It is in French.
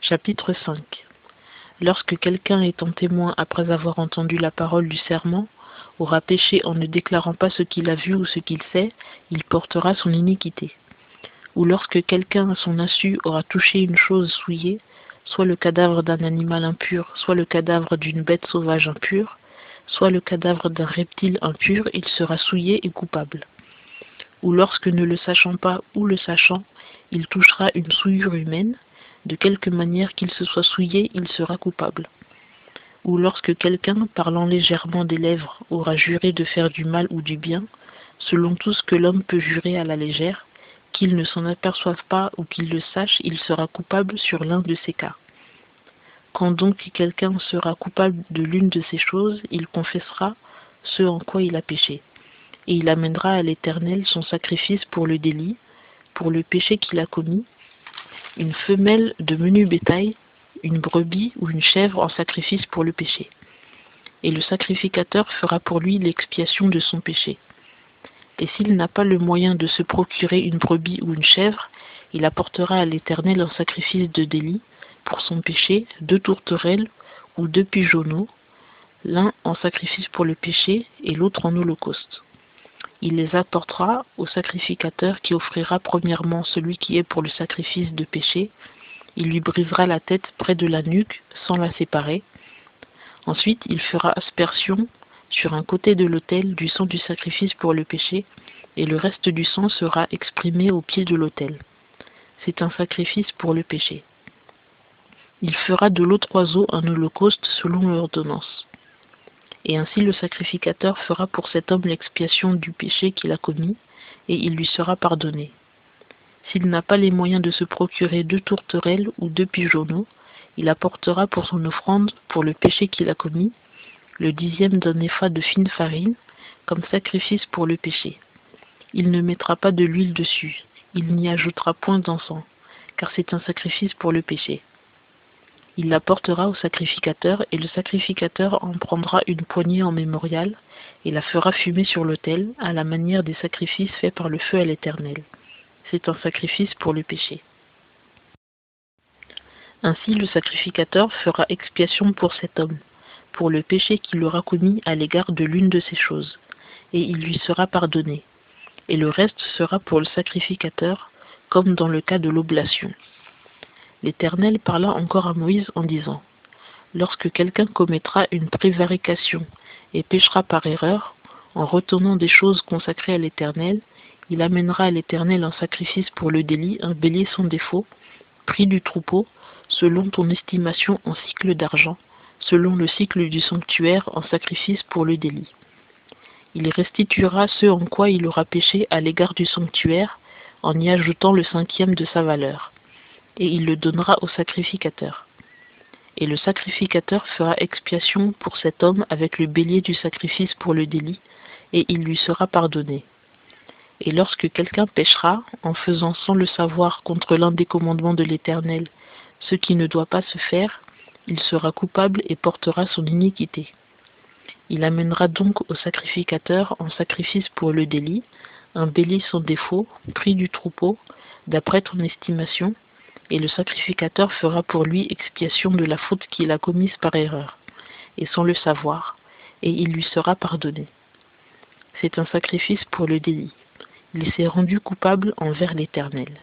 Chapitre 5. Lorsque quelqu'un étant témoin après avoir entendu la parole du serment aura péché en ne déclarant pas ce qu'il a vu ou ce qu'il sait, il portera son iniquité. Ou lorsque quelqu'un à son insu aura touché une chose souillée, soit le cadavre d'un animal impur, soit le cadavre d'une bête sauvage impure, soit le cadavre d'un reptile impur, il sera souillé et coupable. Ou lorsque, ne le sachant pas ou le sachant, il touchera une souillure humaine, de quelque manière qu'il se soit souillé, il sera coupable. Ou lorsque quelqu'un, parlant légèrement des lèvres, aura juré de faire du mal ou du bien, selon tout ce que l'homme peut jurer à la légère, qu'il ne s'en aperçoive pas ou qu'il le sache, il sera coupable sur l'un de ces cas. Quand donc quelqu'un sera coupable de l'une de ces choses, il confessera ce en quoi il a péché, et il amènera à l'Éternel son sacrifice pour le délit, pour le péché qu'il a commis, une femelle de menu bétail, une brebis ou une chèvre en sacrifice pour le péché. Et le sacrificateur fera pour lui l'expiation de son péché. Et s'il n'a pas le moyen de se procurer une brebis ou une chèvre, il apportera à l'Éternel un sacrifice de délit pour son péché, 2 tourterelles ou 2 pigeonneaux, l'un en sacrifice pour le péché et l'autre en holocauste. Il les apportera au sacrificateur qui offrira premièrement celui qui est pour le sacrifice de péché. Il lui brisera la tête près de la nuque sans la séparer. Ensuite, il fera aspersion sur un côté de l'autel du sang du sacrifice pour le péché, et le reste du sang sera exprimé au pied de l'autel. C'est un sacrifice pour le péché. Il fera de l'autre oiseau un holocauste selon l'ordonnance. Et ainsi le sacrificateur fera pour cet homme l'expiation du péché qu'il a commis, et il lui sera pardonné. S'il n'a pas les moyens de se procurer 2 tourterelles ou 2 pigeonneaux, il apportera pour son offrande, pour le péché qu'il a commis, le 10e d'un épha de fine farine, comme sacrifice pour le péché. Il ne mettra pas de l'huile dessus, il n'y ajoutera point d'encens, car c'est un sacrifice pour le péché. Il l'apportera au sacrificateur, et le sacrificateur en prendra une poignée en mémorial, et la fera fumer sur l'autel, à la manière des sacrifices faits par le feu à l'Éternel. C'est un sacrifice pour le péché. Ainsi le sacrificateur fera expiation pour cet homme, pour le péché qu'il aura commis à l'égard de l'une de ces choses, et il lui sera pardonné. Et le reste sera pour le sacrificateur, comme dans le cas de l'oblation. L'Éternel parla encore à Moïse en disant : lorsque quelqu'un commettra une prévarication et péchera par erreur, en retournant des choses consacrées à l'Éternel, il amènera à l'Éternel un sacrifice pour le délit, un bélier sans défaut, prix du troupeau, selon ton estimation en cycle d'argent, selon le cycle du sanctuaire en sacrifice pour le délit. Il restituera ce en quoi il aura péché à l'égard du sanctuaire, en y ajoutant le 5e de sa valeur, et il le donnera au sacrificateur. Et le sacrificateur fera expiation pour cet homme avec le bélier du sacrifice pour le délit, et il lui sera pardonné. Et lorsque quelqu'un péchera, en faisant sans le savoir contre l'un des commandements de l'Éternel, ce qui ne doit pas se faire, il sera coupable et portera son iniquité. Il amènera donc au sacrificateur en sacrifice pour le délit, un bélier sans défaut, prix du troupeau, d'après ton estimation, et le sacrificateur fera pour lui expiation de la faute qu'il a commise par erreur, et sans le savoir, et il lui sera pardonné. C'est un sacrifice pour le délit. Il s'est rendu coupable envers l'Éternel.